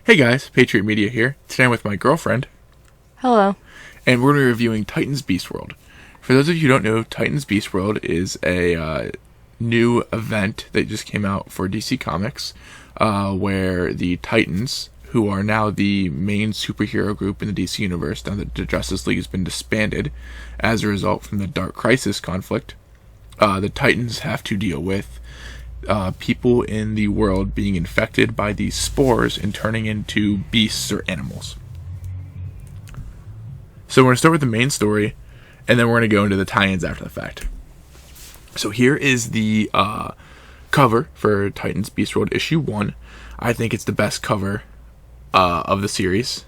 Hey guys, Patriot Media here. Today I'm with my girlfriend, Hello. and we're going to be reviewing Titans Beast World. For those of you who don't know, Titans Beast World is a new event that just came out for DC Comics, where the Titans, who are now the main superhero group in the DC Universe, now that the Justice League has been disbanded as a result from the Dark Crisis conflict, the Titans have to deal with people in the world being infected by these spores and turning into beasts or animals. So we're going to start with the main story, and then we're going to go into the tie-ins after the fact. So here is the cover for Titans Beast World issue 1. I think it's the best cover of the series.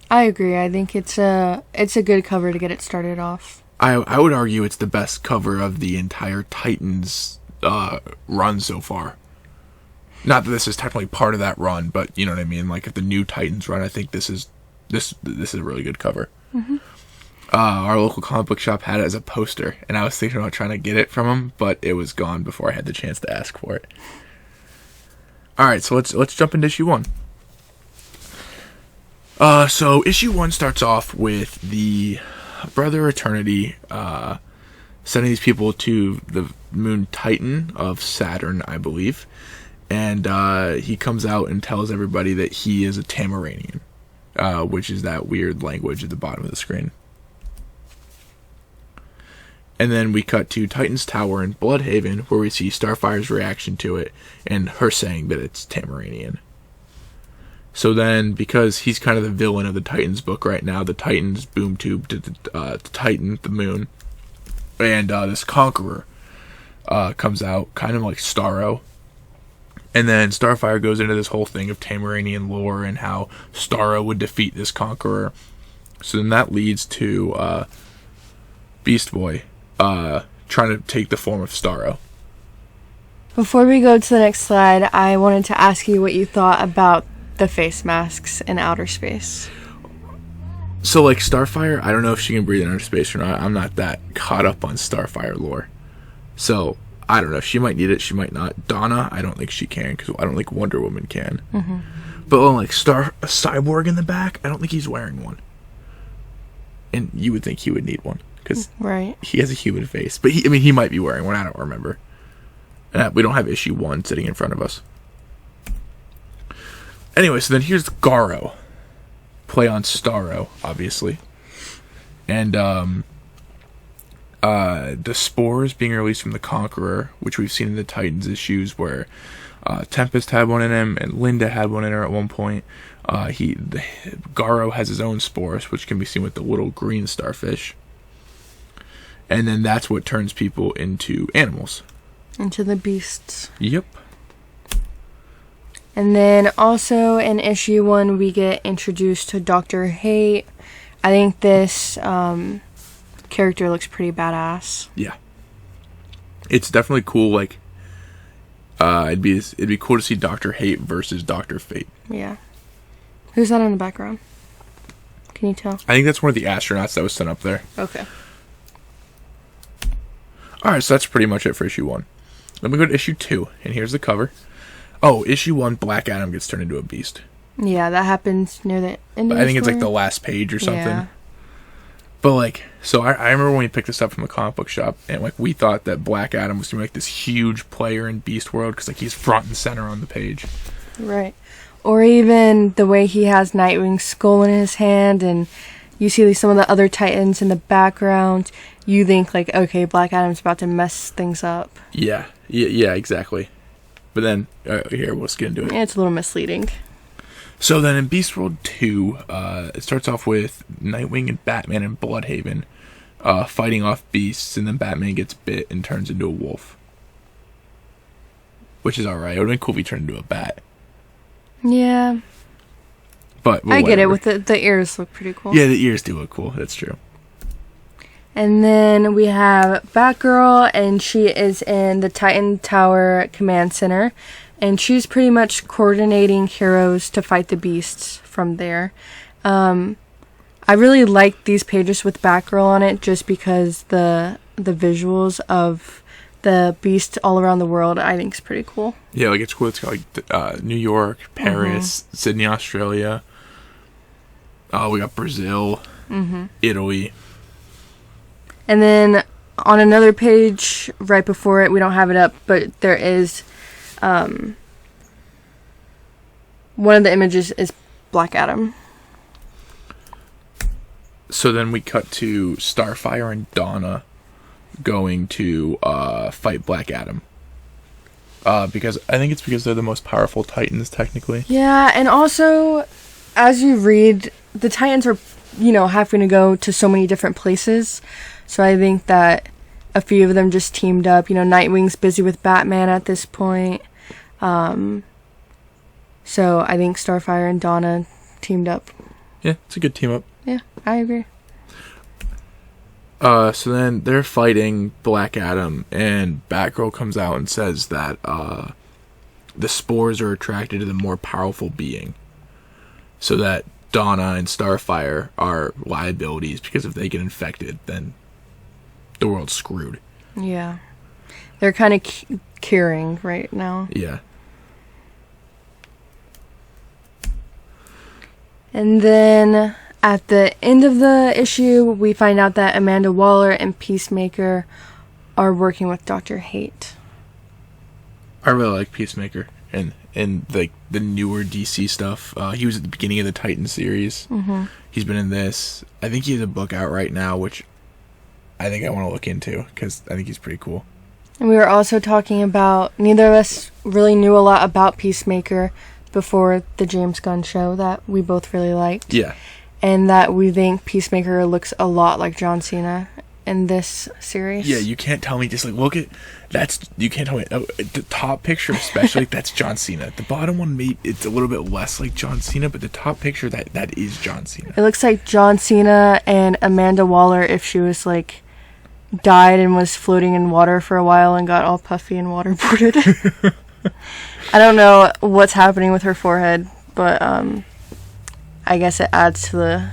I agree. I think it's a good cover to get it started off. I would argue it's the best cover of the entire Titans run so far. Not that this is technically part of that run, but you know what I mean. Like if the new Titans run, I think this is a really good cover. Mm-hmm. Our local comic book shop had it as a poster, and I was thinking about trying to get it from them, but it was gone before I had the chance to ask for it. All right, so let's jump into issue 1. So issue 1 starts off with the Brother Eternity sending these people to the moon Titan of Saturn, I believe. And he comes out and tells everybody that he is a Tamaranian, which is that weird language at the bottom of the screen. And then we cut to Titan's Tower in Bloodhaven, where we see Starfire's reaction to it and her saying that it's Tamaranian. So then, because he's kind of the villain of the Titans book right now, the Titans boom tube to the Titan, the moon, and this Conqueror comes out, kind of like Starro. And then Starfire goes into this whole thing of Tamaranian lore and how Starro would defeat this Conqueror. So then that leads to Beast Boy trying to take the form of Starro. Before we go to the next slide, I wanted to ask you what you thought about the face masks in outer space. So, like, Starfire, I don't know if she can breathe in outer space or not. I'm not that caught up on Starfire lore. So, I don't know. She might need it. She might not. Donna, I don't think she can, because I don't think Wonder Woman can. Mm-hmm. But, like, a Cyborg in the back, I don't think he's wearing one. And you would think he would need one, because right. He has a human face. But, he might be wearing one. I don't remember. And we don't have issue 1 sitting in front of us. Anyway, so then here's Garo. Play on Starro, obviously. And the spores being released from the Conqueror, which we've seen in the Titans issues, where Tempest had one in him and Linda had one in her at one point. Garo has his own spores, which can be seen with the little green starfish. And then that's what turns people into animals. Into the beasts. Yep. And then also in issue 1, we get introduced to Dr. Hate. I think this character looks pretty badass. Yeah. It's definitely cool. Like, it'd be cool to see Dr. Hate versus Dr. Fate. Yeah. Who's that in the background? Can you tell? I think that's one of the astronauts that was sent up there. Okay. Alright, so that's pretty much it for issue 1. Then we go to issue 2, and here's the cover. Oh, issue 1, Black Adam gets turned into a beast. Yeah, that happens near the end of the I think it's story. like the last page or something. Yeah. But like, so I remember when we picked this up from the comic book shop, and like we thought that Black Adam was gonna be like this huge player in Beast World, because like he's front and center on the page. Right. Or even the way he has Nightwing's skull in his hand, and you see some of the other Titans in the background. You think like, okay, Black Adam's about to mess things up. Yeah, exactly. But then, here, let's get into it. It's a little misleading. So then in Beast World 2, it starts off with Nightwing and Batman in Bloodhaven fighting off beasts, and then Batman gets bit and turns into a wolf. Which is alright. It would have been cool if he turned into a bat. Yeah. But I get it, with the ears look pretty cool. Yeah, the ears do look cool. That's true. And then we have Batgirl, and she is in the Titan Tower Command Center. And she's pretty much coordinating heroes to fight the beasts from there. I really like these pages with Batgirl on it, just because the visuals of the Beast all around the world, I think is pretty cool. Yeah, like it's cool. It's got like New York, Paris, Sydney, Australia. We got Brazil, Italy. And then on another page right before it, we don't have it up, but there is one of the images is Black Adam. So then we cut to Starfire and Donna going to fight Black Adam. Because I think it's because they're the most powerful Titans, technically. Yeah, and also, as you read, the Titans are, having to go to so many different places. So I think that a few of them just teamed up. Nightwing's busy with Batman at this point. So I think Starfire and Donna teamed up. Yeah, it's a good team up. Yeah, I agree. So then they're fighting Black Adam, and Batgirl comes out and says that the spores are attracted to the more powerful being. So that Donna and Starfire are liabilities, because if they get infected, then the world's screwed. Yeah. They're kind of curing right now. Yeah. And then at the end of the issue, we find out that Amanda Waller and Peacemaker are working with Dr. Hate. I really like Peacemaker and the newer DC stuff. He was at the beginning of the Titan series. Mm-hmm. He's been in this. I think he has a book out right now, which I think I want to look into because I think he's pretty cool. And we were also talking about, neither of us really knew a lot about Peacemaker before the James Gunn show that we both really liked. Yeah. And that we think Peacemaker looks a lot like John Cena in this series. Yeah, you can't tell me, just like, look at, you can't tell me, the top picture especially, that's John Cena. The bottom one, it's a little bit less like John Cena, but the top picture, that is John Cena. It looks like John Cena and Amanda Waller if she was like, died and was floating in water for a while and got all puffy and waterboarded. I don't know what's happening with her forehead, but I guess it adds to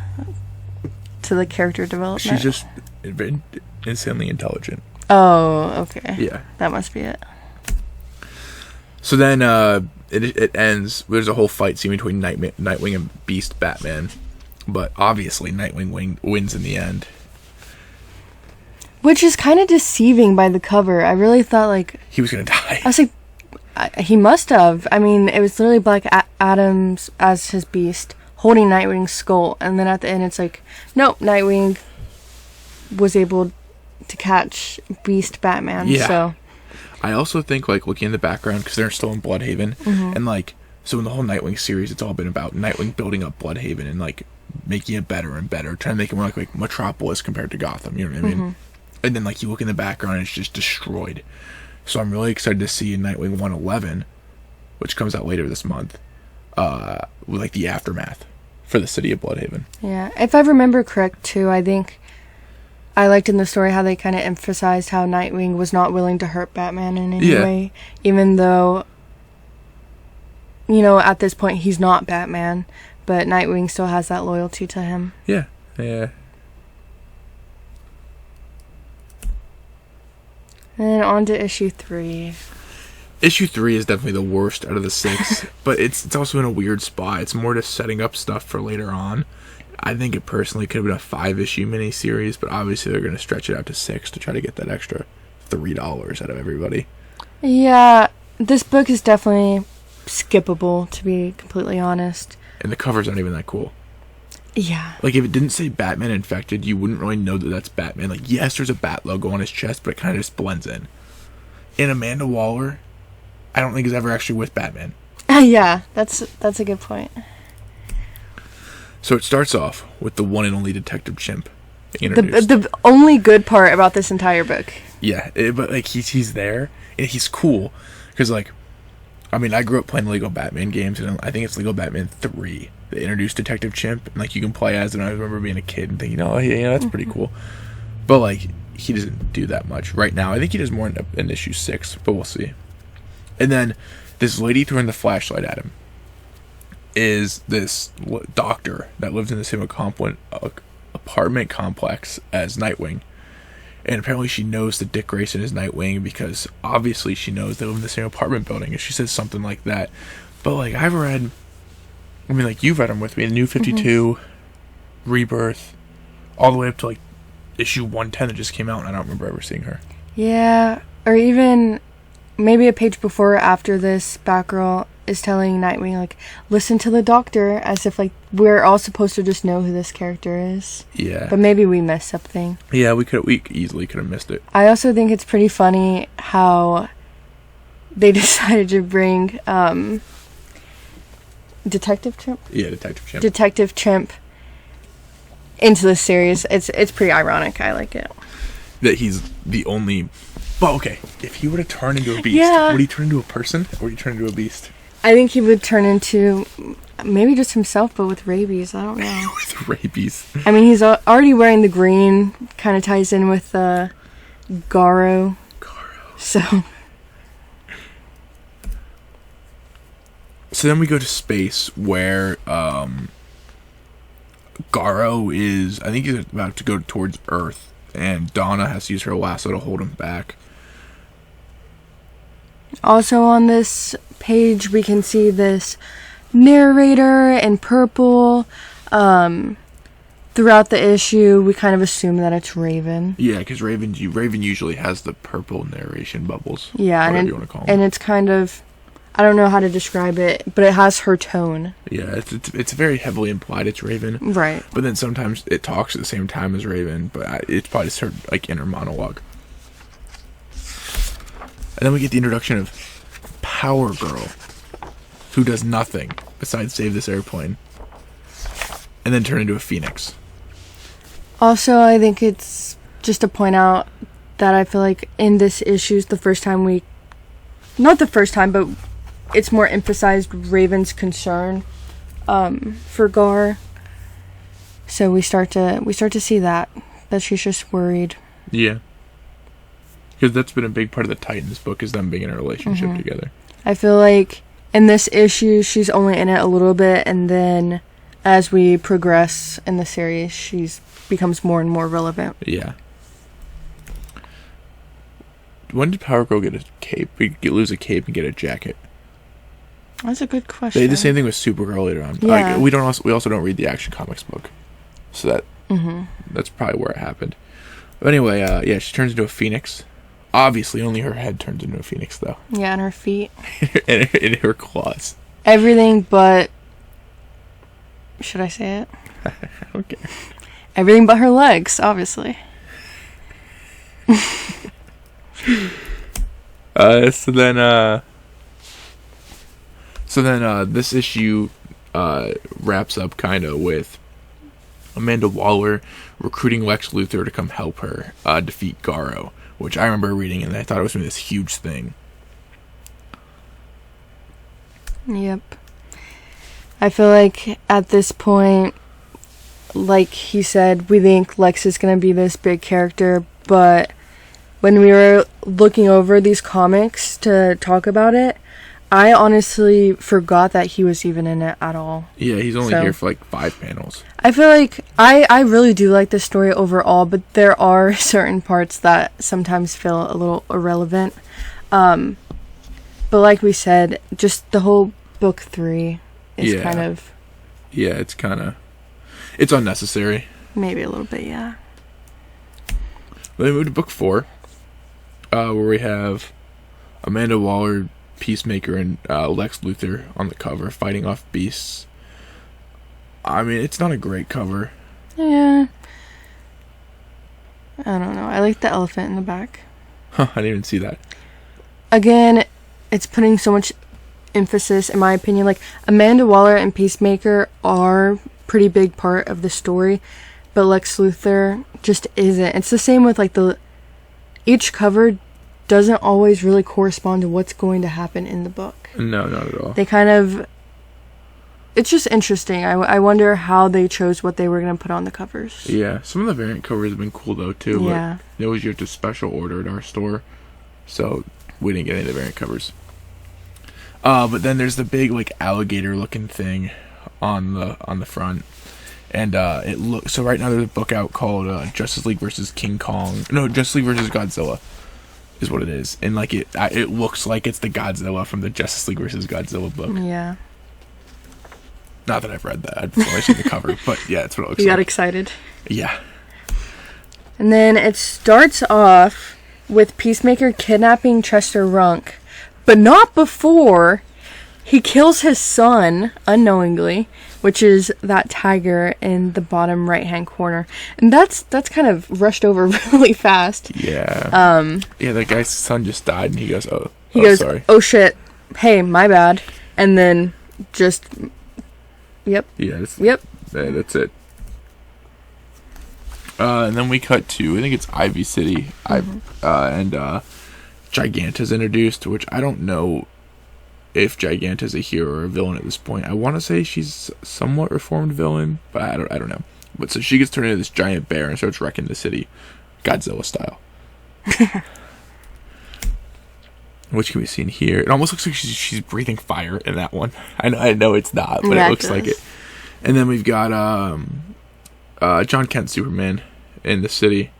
the character development. She's just insanely intelligent. Oh, okay. Yeah. That must be it. So then it ends. There's a whole fight scene between Nightwing and Beast Batman, but obviously Nightwing wins in the end. Which is kind of deceiving by the cover. I really thought like he was gonna die. I was like, he must have. I mean, it was literally Black Adam's as his Beast holding Nightwing's skull, and then at the end it's like, nope, Nightwing was able to catch Beast Batman. Yeah. So I also think, like, looking in the background, because they're still in Bloodhaven, and like, so in the whole Nightwing series, it's all been about Nightwing building up Bloodhaven and like making it better and better, trying to make it more like Metropolis compared to Gotham. You know what I mean? And then like you look in the background, it's just destroyed. So I'm really excited to see Nightwing 111, which comes out later this month, with like the aftermath for the city of Bloodhaven. Yeah, if I remember correct too, I think I liked in the story how they kind of emphasized how Nightwing was not willing to hurt Batman in any way, even though, at this point he's not Batman, but Nightwing still has that loyalty to him. Yeah, yeah. And then on to issue 3. Issue 3 is definitely the worst out of the 6, but it's also in a weird spot. It's more just setting up stuff for later on. I think it personally could have been a 5-issue miniseries, but obviously they're going to stretch it out to 6 to try to get that extra $3 out of everybody. Yeah, this book is definitely skippable, to be completely honest. And the cover's not even that cool. Yeah. Like, if it didn't say Batman Infected, you wouldn't really know that that's Batman. Like, yes, there's a bat logo on his chest, but it kind of just blends in. And Amanda Waller, I don't think is ever actually with Batman. Yeah, that's a good point. So it starts off with the one and only Detective Chimp introduced. The only good part about this entire book. Yeah, but like he's there and he's cool because like, I mean, I grew up playing Lego Batman games, and I think it's Lego Batman 3 that introduced Detective Chimp, and like you can play as it. And I remember being a kid and thinking, oh yeah, that's pretty cool. But like he doesn't do that much right now. I think he does more in issue 6, but we'll see. And then this lady throwing the flashlight at him is this doctor that lives in the same apartment complex as Nightwing. And apparently she knows that Dick Grayson is Nightwing because obviously she knows they live in the same apartment building, and she says something like that. But, like, you've read them with me, the New 52, Rebirth, all the way up to, like, issue 110 that just came out, and I don't remember ever seeing her. Yeah, or even maybe a page before or after this, Batgirl is telling Nightwing, like, listen to the doctor, as if, like, we're all supposed to just know who this character is. Yeah. But maybe we missed something. Yeah, we easily could have missed it. I also think it's pretty funny how they decided to bring Detective Chimp? Yeah, Detective Chimp. Detective Chimp into the series. It's pretty ironic. I like it. That he's the only... Well, okay, if he were to turn into a beast, would he turn into a person, or would he turn into a beast? I think he would turn into maybe just himself, but with rabies. I don't know. With rabies. I mean, he's already wearing the green. Kind of ties in with Garo. So then we go to space where Garo is... I think he's about to go towards Earth, and Donna has to use her lasso to hold him back. Also on this page, we can see this narrator in purple. Throughout the issue, we kind of assume that it's Raven. Yeah, because Raven usually has the purple narration bubbles. Yeah, whatever you want to call them. And it's kind of... I don't know how to describe it, but it has her tone. Yeah, it's very heavily implied it's Raven. Right. But then sometimes it talks at the same time as Raven, but it's probably just her, like, inner monologue. And then we get the introduction of Power Girl, who does nothing besides save this airplane, and then turn into a phoenix. Also, I think it's just to point out that I feel like in this issue, the first time not the first time, but it's more emphasized Raven's concern for Gar. So we start to see that she's just worried. Yeah. Because that's been a big part of the Titans book, is them being in a relationship together. I feel like in this issue, she's only in it a little bit, and then as we progress in the series, she's becomes more and more relevant. Yeah. When did Power Girl get a cape? Lose a cape and get a jacket? That's a good question. They did the same thing with Supergirl later on. Yeah. Like, we also don't read the Action Comics book, so that's probably where it happened. But anyway, yeah, she turns into a phoenix. Obviously, only her head turns into a phoenix, though. Yeah, and her feet. and her claws. Everything but... Should I say it? Okay. Everything but her legs, obviously. So then this issue wraps up kind of with Amanda Waller recruiting Lex Luthor to come help her defeat Garo, which I remember reading, and I thought it was going to be this huge thing. Yep. I feel like at this point, like he said, we think Lex is going to be this big character, but when we were looking over these comics to talk about it, I honestly forgot that he was even in it at all. Yeah, he's only here for like 5 panels. I feel like I really do like the story overall, but there are certain parts that sometimes feel a little irrelevant. But like we said, just the whole book 3 is kind of... Yeah, it's unnecessary. Maybe a little bit, yeah. Then we move to book 4, where we have Amanda Waller, Peacemaker, and Lex Luthor on the cover fighting off beasts. I mean, it's not a great cover. Yeah. I don't know. I like the elephant in the back. Huh, I didn't even see that. Again, it's putting so much emphasis, in my opinion. Like, Amanda Waller and Peacemaker are pretty big part of the story, but Lex Luthor just isn't. It's the same with, like, each cover doesn't always really correspond to what's going to happen in the book. No, not at all. They kind of... It's just interesting. I wonder how they chose what they were going to put on the covers. Yeah, some of the variant covers have been cool, though, too. Yeah. But those you have to special order at our store, so we didn't get any of the variant covers. But then there's the big, like, alligator-looking thing on the front. And it looks so right now there's a book out called Justice League versus King Kong. No, Justice League versus Godzilla is what it is, and like it looks like it's the Godzilla from the Justice League versus Godzilla book. Yeah. Not that I've read that. I've only seen the cover, but yeah, that's what it looks like. You got excited. Yeah. And then it starts off with Peacemaker kidnapping Chester Runk, but not before he kills his son unknowingly, which is that tiger in the bottom right-hand corner. And that's kind of rushed over really fast. Yeah. Yeah, that guy's son just died, and he goes, sorry. Oh shit, hey, my bad. And then just... Yep. Yeah. Yep. That's it. And then we cut to, I think it's Ivy City, and Giganta's introduced, which I don't know if Giganta's a hero or a villain at this point. I want to say she's somewhat reformed villain, but I don't know. But so she gets turned into this giant bear and starts wrecking the city, Godzilla style. Which can be seen here. It almost looks like she's breathing fire in that one. I know it's not, but it looks like it. And then we've got John Kent Superman in the city,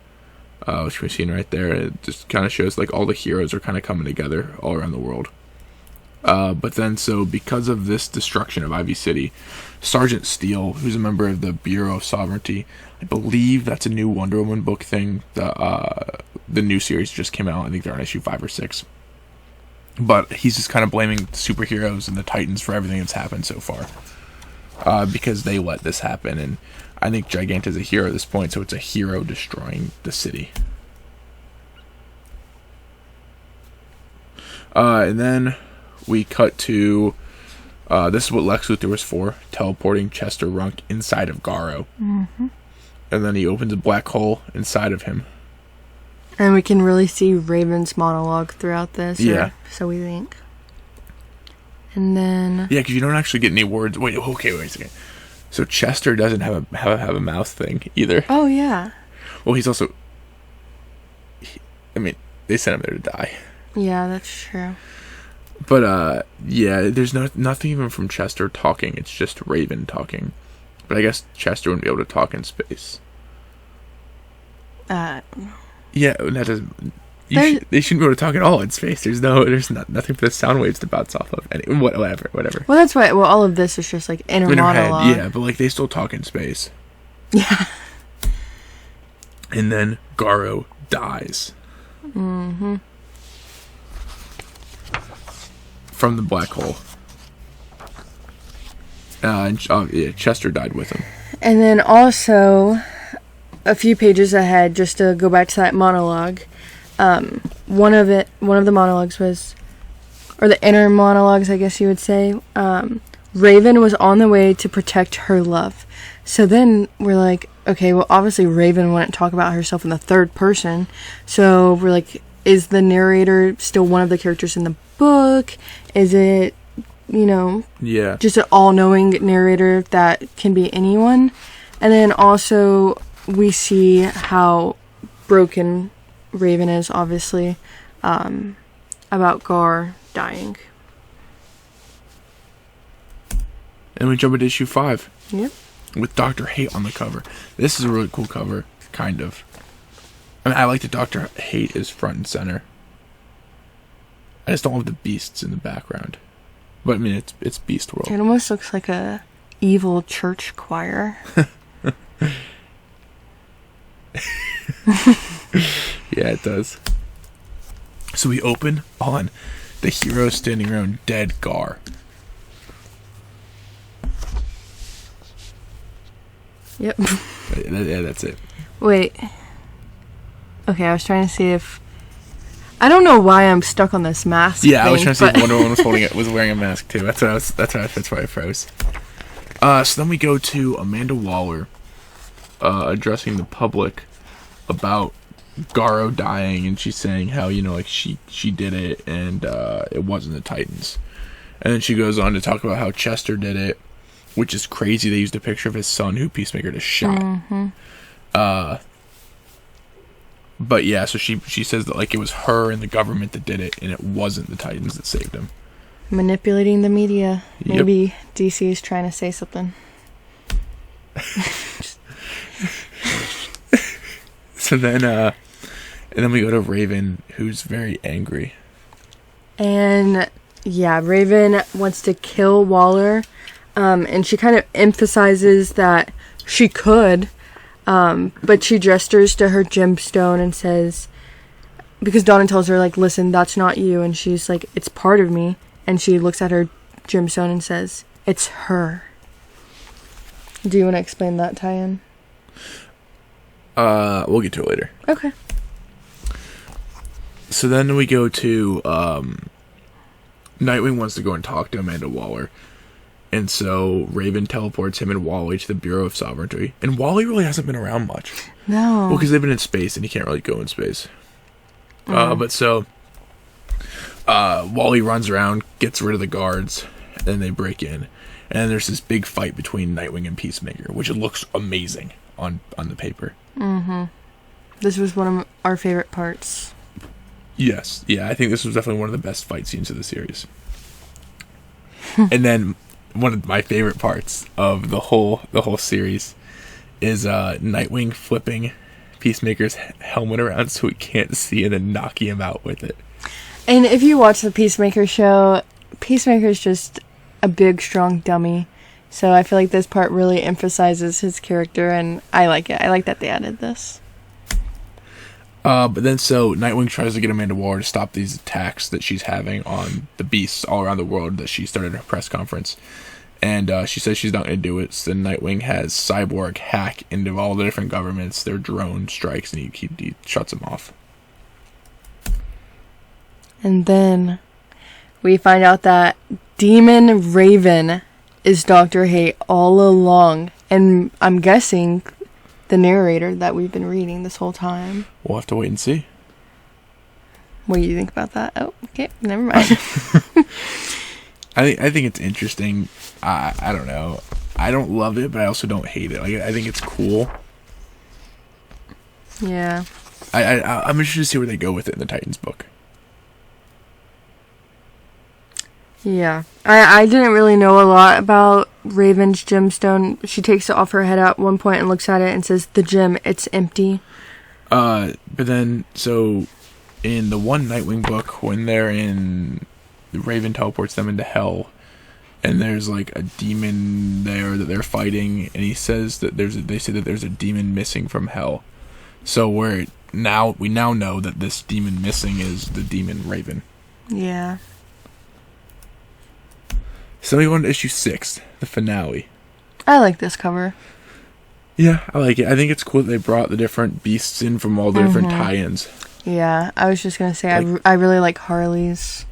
which can be seen right there. It just kind of shows like all the heroes are kind of coming together all around the world. But then, so because of this destruction of Ivy City, Sergeant Steele, who's a member of the Bureau of Sovereignty, I believe that's a new Wonder Woman book thing. The new series just came out. I think they're on issue 5 or 6. But he's just kind of blaming the superheroes and the Titans for everything that's happened so far. Because they let this happen. And I think Giganta's a hero at this point, so it's a hero destroying the city. And then we cut to... this is what Lex Luthor was for, teleporting Chester Runk inside of Garo. Mm-hmm. And then he opens a black hole inside of him. And we can really see Raven's monologue throughout this. Yeah. So we think. And then... Yeah, because you don't actually get any words. Wait a second. So Chester doesn't have a mouth thing either. Oh, yeah. Well, he's also... they sent him there to die. Yeah, that's true. But, yeah, there's nothing even from Chester talking. It's just Raven talking. But I guess Chester wouldn't be able to talk in space. Yeah, that doesn't... they shouldn't be able to talk at all in space. There's nothing for the sound waves to bounce off of. Whatever. Well, that's why. Well, all of this is just like inner monologue. Head, yeah, but like they still talk in space. Yeah. And then Garo dies. Mm-hmm. From the black hole. And Chester died with him. And then also, a few pages ahead, just to go back to that monologue. One of the monologues was, or the inner monologues, I guess you would say, Raven was on the way to protect her love. So then we're like, okay, well, obviously Raven wouldn't talk about herself in the third person. So we're like, is the narrator still one of the characters in the book? Is it, just an all-knowing narrator that can be anyone? And then also we see how broken Raven is, obviously, about Gar dying. And we jump into issue 5. Yep. With Dr. Hate on the cover. This is a really cool cover, kind of. I like that Dr. Hate is front and center. I just don't love the beasts in the background. But, it's Beast World. It almost looks like a evil church choir. Yeah, it does. So we open on the hero standing around dead Gar. Yep. Yeah, that's it. Wait. Okay, I was trying to see if... I don't know why I'm stuck on this mask Yeah, thing, I was trying to see if Wonder Woman was wearing a mask too. That's why I froze. So then we go to Amanda Waller addressing the public about Garo dying, and she's saying how, she did it, and it wasn't the Titans. And then she goes on to talk about how Chester did it, which is crazy. They used a picture of his son, who Peacemaker just shot. Mm-hmm. But yeah, so she says that it was her and the government that did it, and it wasn't the Titans that saved him. Manipulating the media. Maybe DC is trying to say something. So then, and then we go to Raven, who's very angry. And yeah, Raven wants to kill Waller, and she kind of emphasizes that she could, but she gestures to her gemstone and says, because Donna tells her, like, listen, that's not you, and she's like, it's part of me, and she looks at her gemstone and says, it's her. Do you want to explain that tie-in? We'll get to it later. Okay. So then we go to, Nightwing wants to go and talk to Amanda Waller. And so Raven teleports him and Wally to the Bureau of Sovereignty. And Wally really hasn't been around much. No. Well, because they've been in space and he can't really go in space. But so, Wally runs around, gets rid of the guards, and then they break in. And then there's this big fight between Nightwing and Peacemaker, which it looks amazing on the paper. Mm-hmm. This was one of our favorite parts. Yes. Yeah, I think this was definitely one of the best fight scenes of the series. And then one of my favorite parts of the whole series is Nightwing flipping Peacemaker's helmet around so he can't see and then knocking him out with it. And if you watch the Peacemaker show, Peacemaker's just a big, strong dummy. So I feel like this part really emphasizes his character, and I like it. I like that they added this. But then so Nightwing tries to get Amanda Waller to stop these attacks that she's having on the beasts all around the world that she started at her press conference. And she says she's not going to do it. So Nightwing has Cyborg hack into all the different governments, their drone strikes, and he shuts them off. And then we find out that Demon Raven is Dr. Hate all along. And I'm guessing the narrator that we've been reading this whole time. We'll have to wait and see. What do you think about that? Oh, okay, never mind. I think it's interesting. I don't know. I don't love it, but I also don't hate it. Like, I think it's cool. Yeah. I'm interested to see where they go with it in the Titans book. Yeah. I didn't really know a lot about Raven's gemstone. She takes it off her head at one point and looks at it and says, the gem, it's empty. But then, so, in the one Nightwing book, when they're in... Raven teleports them into hell, and there's like a demon there that they're fighting, and he says that they say that there's a demon missing from hell. So we now know that this demon missing is the demon Raven. Yeah. So we go on to issue 6, the finale. I like this cover. Yeah, I like it. I think it's cool that they brought the different beasts in from all the different tie-ins. Yeah, I was just gonna say, like, I really like Harley's.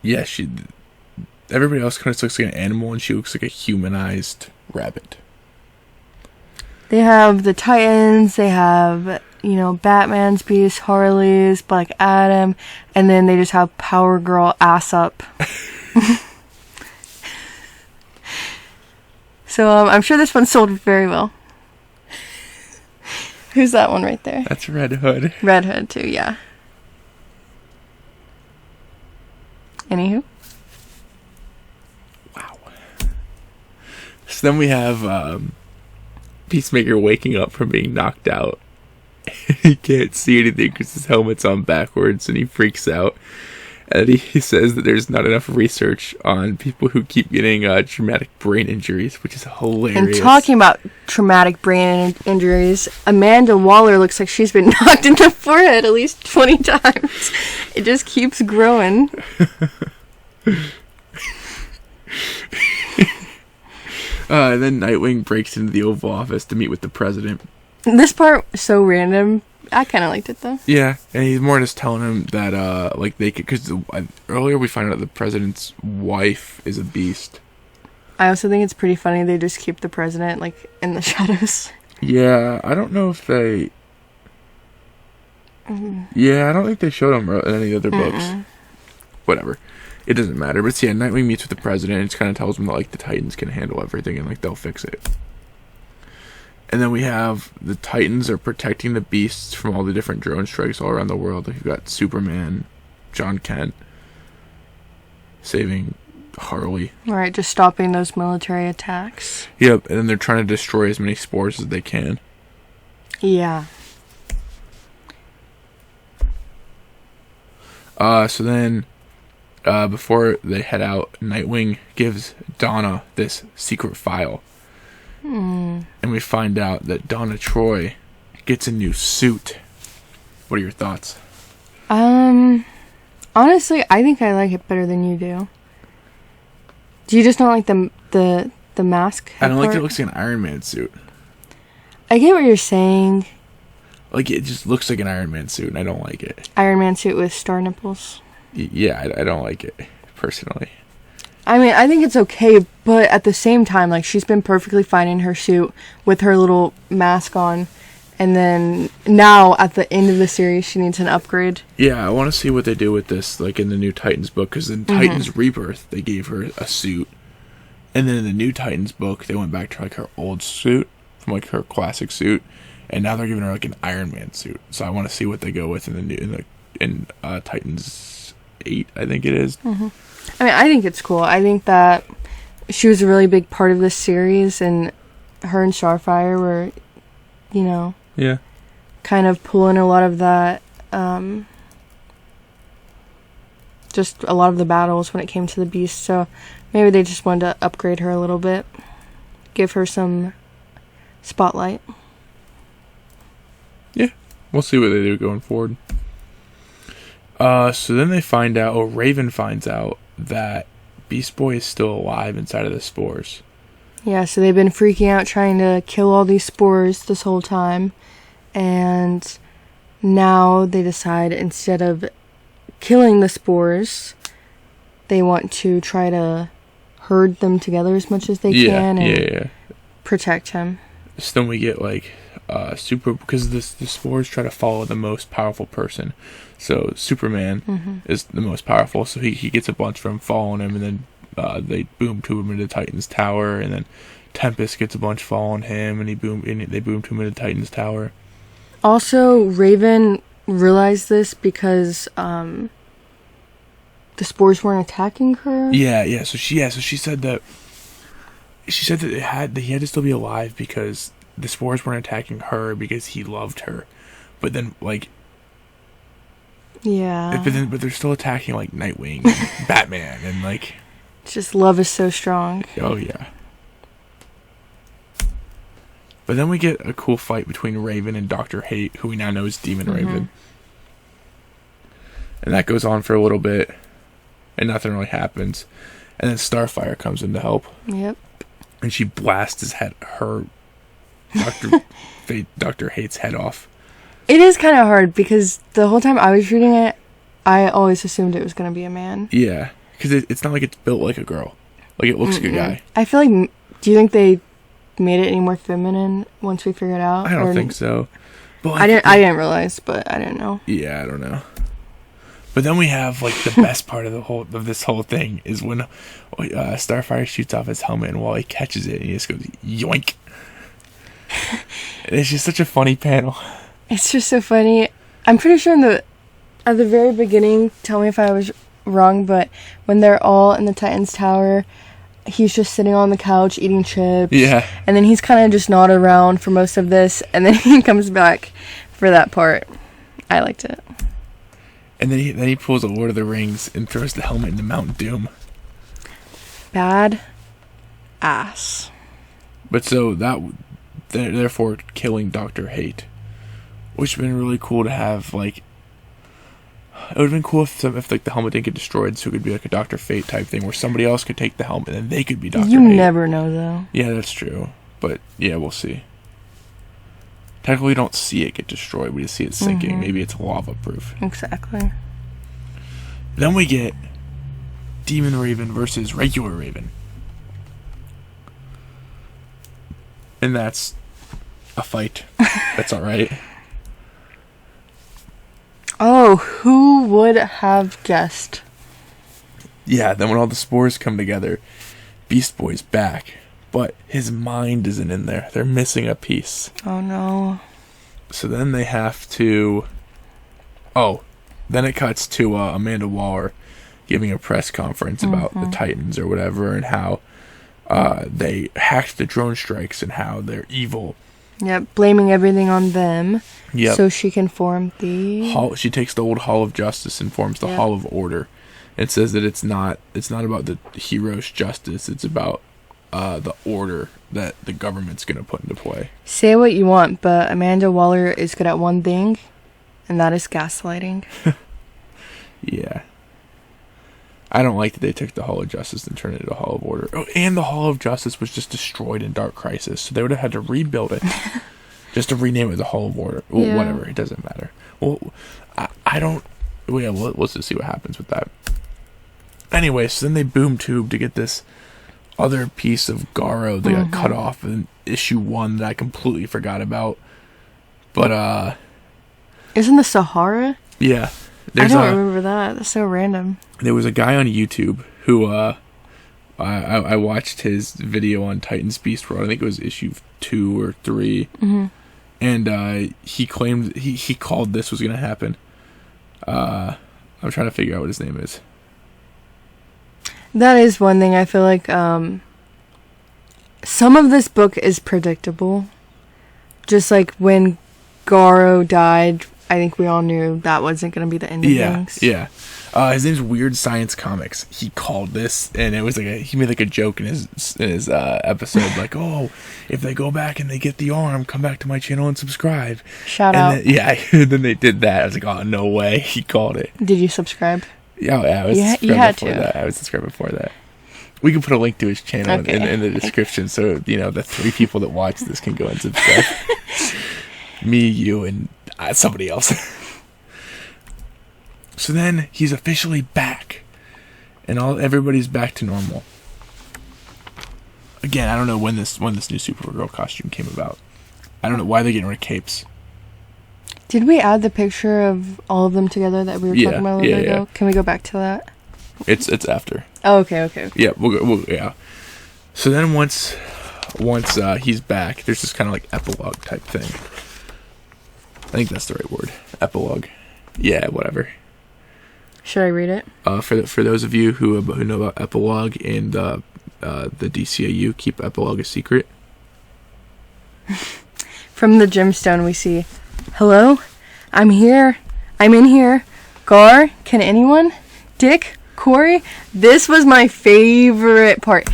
Yeah, everybody else kind of looks like an animal, and she looks like a humanized rabbit. They have the Titans, they have, Batman's Beast, Harley's, Black Adam, and then they just have Power Girl ass up. So, I'm sure this one sold very well. Who's that one right there? That's Red Hood. Red Hood, too, yeah. Anywho. Wow. So then we have Peacemaker waking up from being knocked out. He can't see anything because his helmet's on backwards, and he freaks out. And he says that there's not enough research on people who keep getting traumatic brain injuries, which is hilarious. And talking about traumatic brain injuries, Amanda Waller looks like she's been knocked in the forehead at least 20 times. It just keeps growing. And then Nightwing breaks into the Oval Office to meet with the president. This part was so random. I kind of liked it, though. Yeah, and he's more just telling him that, they could... Because earlier we find out the president's wife is a beast. I also think it's pretty funny they just keep the president, in the shadows. Yeah, I don't know if they... Yeah, I don't think they showed him in any other books. Whatever. It doesn't matter. But yeah, Nightwing meets with the president and just kind of tells him that, the Titans can handle everything and, they'll fix it. And then we have the Titans are protecting the beasts from all the different drone strikes all around the world. You've got Superman, John Kent, saving Harley. Right, just stopping those military attacks. Yep, and then they're trying to destroy as many spores as they can. Yeah. So then, before they head out, Nightwing gives Donna this secret file. And we find out that Donna Troy gets a new suit. What are your thoughts? Honestly, I think I like it better than you do. Do you just not like the mask? I don't like that part? it looks like an Iron Man suit. I get what you're saying. Like, it just looks like an Iron Man suit, and I don't like it. Iron Man suit with star nipples. Yeah, I don't like it, personally. I mean, I think it's okay, but at the same time, like, she's been perfectly fine in her suit with her little mask on. And then now, at the end of the series, she needs an upgrade. Yeah, I want to see what they do with this, like, in the new Titans book. Because in Titans Rebirth, they gave her a suit. And then in the new Titans book, they went back to, like, her old suit. From, like, her classic suit. And now they're giving her, like, an Iron Man suit. So I want to see what they go with in Titans 8, I think it is. I mean, I think it's cool. I think that she was a really big part of this series. And her and Starfire were, you know... Yeah. Kind of pulling a lot of that, just a lot of the battles when it came to the Beast. So maybe they just wanted to upgrade her a little bit, give her some spotlight. Yeah, we'll see what they do going forward. So then they find out, or Raven finds out, that Beast Boy is still alive inside of the spores. Yeah, so they've been freaking out trying to kill all these spores this whole time. And now they decide, instead of killing the spores, they want to try to herd them together as much as they can and protect him. So then we get, like, because the spores try to follow the most powerful person. So Superman is the most powerful, so he gets a bunch from following him, and then they boom to him into Titan's Tower, and then Tempest gets a bunch following him, and they boom to him into Titan's Tower. Also, Raven realized this because the spores weren't attacking her. Yeah. So she said that he had to still be alive because the spores weren't attacking her because he loved her, but then like. Yeah. But they're still attacking like Nightwing, and Batman, and like. Just love is so strong. Oh yeah. But then we get a cool fight between Raven and Dr. Hate, who we now know is Demon Raven. And that goes on for a little bit, and nothing really happens. And then Starfire comes in to help. Yep. And she blasts Dr. Hate's head off. It is kind of hard because the whole time I was reading it, I always assumed it was going to be a man. Yeah, because it's not like it's built like a girl. Like, it looks like a guy. I feel like, do you think they made it any more feminine once we figured it out? I don't think so. But I didn't realize, but I didn't know. Yeah, I don't know. But then we have like the best part of this whole thing is when Starfire shoots off his helmet, and while he catches it, he just goes yoink. It's just such a funny panel. It's just so funny. I'm pretty sure at the very beginning, tell me if I was wrong, but when they're all in the Titan's Tower, he's just sitting on the couch eating chips. Yeah. And then he's kind of just not around for most of this, and then he comes back for that part. I liked it. And then he pulls a Lord of the Rings and throws the helmet into Mount Doom. Bad ass. But so therefore killing Dr. Hate, which would have been really cool to have. Like, it would have been cool if like the helmet didn't get destroyed, so it could be like a Dr. Fate type thing where somebody else could take the helmet and they could be Dr. Hate. You never know, though. Yeah, that's true. But yeah, we'll see. Technically, we don't see it get destroyed. We just see it sinking. Maybe it's lava proof. Exactly. Then we get Demon Raven versus regular Raven. And that's a fight. That's alright. Oh, who would have guessed? Yeah, then when all the spores come together, Beast Boy's back. But his mind isn't in there. They're missing a piece. Oh, no. So then they have to... Oh, then it cuts to Amanda Waller giving a press conference about the Titans or whatever, and how they hacked the drone strikes and how they're evil. Yep, blaming everything on them. Yep. So she can form the... She takes the old Hall of Justice and forms the Hall of Order. It says that it's not about the hero's justice. It's about the order that the government's going to put into play. Say what you want, but Amanda Waller is good at one thing, and that is gaslighting. Yeah. I don't like that they took the Hall of Justice and turned it into the Hall of Order. Oh, and the Hall of Justice was just destroyed in Dark Crisis, so they would have had to rebuild it. Just to rename it the Hall of Order. Well, whatever, it doesn't matter. Well, I don't... Well, yeah, let's just see what happens with that. Anyway, so then they boom tube to get this other piece of Garo that got cut off in issue 1 that I completely forgot about. But, Isn't the Sahara? Yeah. I don't remember that. That's so random. There was a guy on YouTube who, I watched his video on Titan's Beast World. I think it was issue 2 or 3. Mm-hmm. And he claimed he called this was going to happen. I'm trying to figure out what his name is. That is one thing I feel like some of this book is predictable. Just like when Garo died, I think we all knew that wasn't going to be the end of things. Yeah. His name's Weird Science Comics. He called this, and it was like he made like a joke in his episode, like, "Oh, if they go back and they get the arm, come back to my channel and subscribe." Shout out. Then, then they did that. I was like, "Oh, no way!" He called it. Did you subscribe? Yeah, I was subscribed before that. I was subscribed before that. We can put a link to his channel in the description, so the 3 people that watch this can go and subscribe. Me, you, and somebody else. So then he's officially back, and everybody's back to normal. Again, I don't know when this new Supergirl costume came about. I don't know why they're getting rid of capes. Did we add the picture of all of them together that we were talking about a little bit ago? Can we go back to that? It's after. Oh, okay. Yeah, we'll. So then once he's back, there's this kind of like epilogue type thing. I think that's the right word. Epilogue. Yeah, whatever. Should I read it? For those of you who know about epilogue in the DCAU, keep epilogue a secret. From the gemstone we see, "Hello? I'm here. I'm in here. Gar, can anyone? Dick? Corey?" This was my favorite part.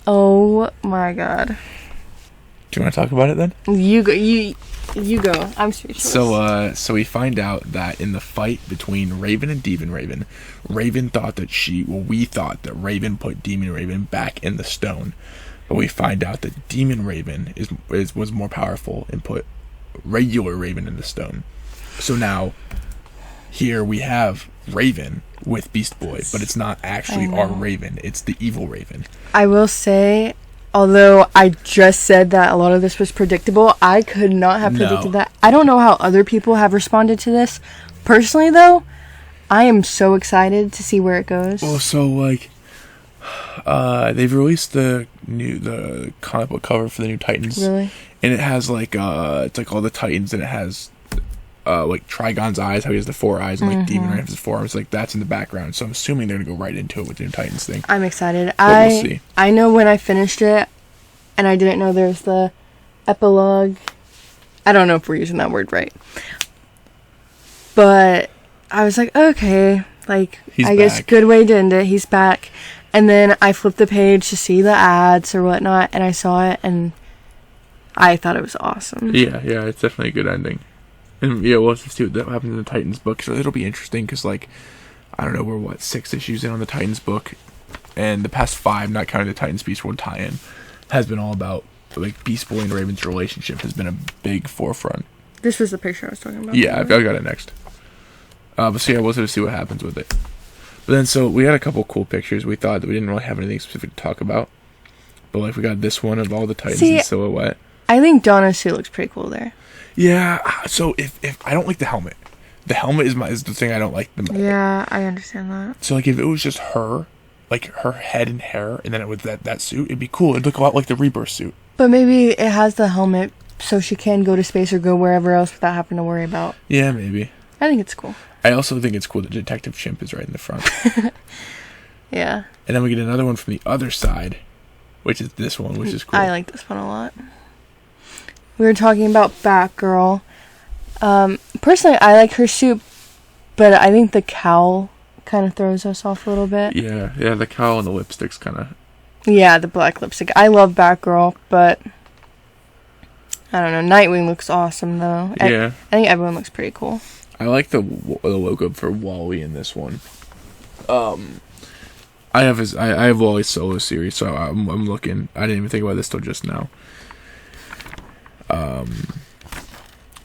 Oh my god. Do you want to talk about it then? You go. You go. I'm speechless. So we find out that in the fight between Raven and Demon Raven, we thought that Raven put Demon Raven back in the stone. But we find out that Demon Raven was more powerful and put regular Raven in the stone. So now, here we have Raven with Beast Boy, but it's not actually our Raven. It's the evil Raven. I will say, although I just said that a lot of this was predictable, I could not have predicted that. I don't know how other people have responded to this. Personally, though, I am so excited to see where it goes. Well, so, like, they've released the comic book cover for the new Titans. Really? And it has, like, it's like all the Titans, and it has, like, Trigon's eyes, how he has the 4 eyes, and, like, Demon Raven has 4 arms. Like, that's in the background. So I'm assuming they're going to go right into it with the new Titans thing. I'm excited. But we'll see. I know when I finished it, and I didn't know there's the epilogue. I don't know if we're using that word right. But I was like, okay, like, I guess good way to end it. He's back. And then I flipped the page to see the ads or whatnot, and I saw it, and I thought it was awesome. Yeah, it's definitely a good ending. And yeah, we'll have to see what happens in the Titans book. So it'll be interesting because, like, I don't know, we're 6 issues in on the Titans book, and the past 5, not counting the Titans Beast World tie-in, has been all about, like, Beast Boy and Raven's relationship has been a big forefront. This was the picture I was talking about. Yeah, I got it next. But so yeah, we'll sort of see what happens with it. But then, so we had a couple cool pictures. We thought that we didn't really have anything specific to talk about. But, like, we got this one of all the Titans in silhouette. I think Donna's suit looks pretty cool there. Yeah, so if I don't like the helmet. The helmet is the thing I don't like the most. Yeah, I understand that. So, like, if it was just her, like, her head and hair, and then it was that suit, it'd be cool. It'd look a lot like the Rebirth suit. But maybe it has the helmet so she can go to space or go wherever else without having to worry about. Yeah, maybe. I think it's cool. I also think it's cool that Detective Chimp is right in the front. Yeah. And then we get another one from the other side, which is this one, which is cool. I like this one a lot. we were talking about Batgirl. Personally, I like her suit, but I think the cowl kind of throws us off a little bit. Yeah, the cowl and the lipstick's kind of... Yeah, the black lipstick. I love Batgirl, but I don't know. Nightwing looks awesome, though. Yeah. I think everyone looks pretty cool. I like the logo for Wally in this one. I have Wally's solo series, so I'm looking. I didn't even think about this till just now.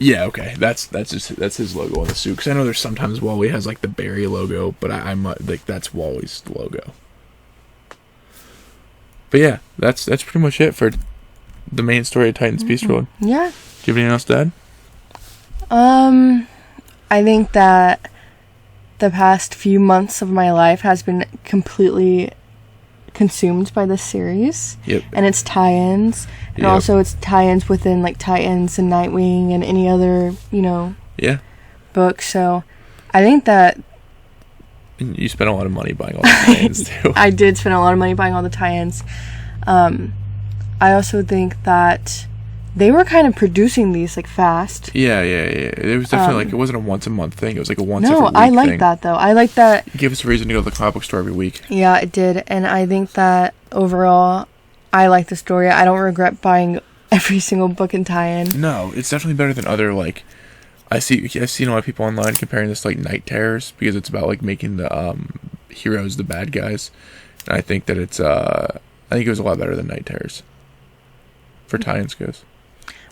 Yeah, okay, that's his logo on the suit. Because I know there's sometimes Wally has like the Barry logo, but I'm like that's Wally's logo. But yeah, that's pretty much it for the main story of Titans Beast World. Yeah. Do you have anything else to add? I think that the past few months of my life has been completely consumed by this series. Yep. And its tie-ins. And also its tie-ins within, like, Titans and Nightwing and any other, Yeah. book. So, I think that... And you spent a lot of money buying all the tie-ins, too. I did spend a lot of money buying all the tie-ins. I also think that they were kind of producing these, like, fast. Yeah. It was definitely, it wasn't a once-a-month thing. It was, like, a once every week I like thing. that, though. I like that. It gave us a reason to go to the comic book store every week. Yeah, it did. And I think that, overall, I like the story. I don't regret buying every single book and tie-in. No, it's definitely better than other, like... I've seen a lot of people online comparing this to, like, Night Terrors, because it's about, like, making the heroes the bad guys. And I think that it's... I think it was a lot better than Night Terrors. For tie-ins goes.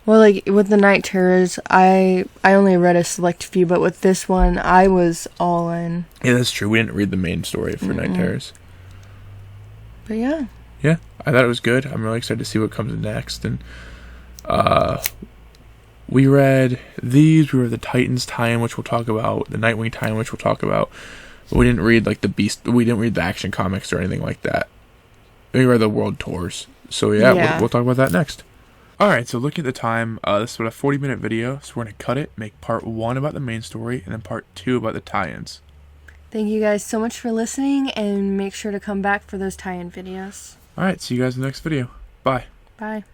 Well, like, with the Night Terrors, I only read a select few, but with this one, I was all in. Yeah, that's true. We didn't read the main story for Night Terrors. But yeah. Yeah, I thought it was good. I'm really excited to see what comes next. And we read these. We read the Titans tie-in, which we'll talk about. The Nightwing tie-in, which we'll talk about. But we didn't read, like, the Beast. We didn't read the Action Comics or anything like that. We read the World Tours. So, yeah. We'll talk about that next. Alright, so looking at the time, this is about a 40-minute video, so we're going to cut it, make part 1 about the main story, and then part 2 about the tie-ins. Thank you guys so much for listening, and make sure to come back for those tie-in videos. Alright, see you guys in the next video. Bye. Bye.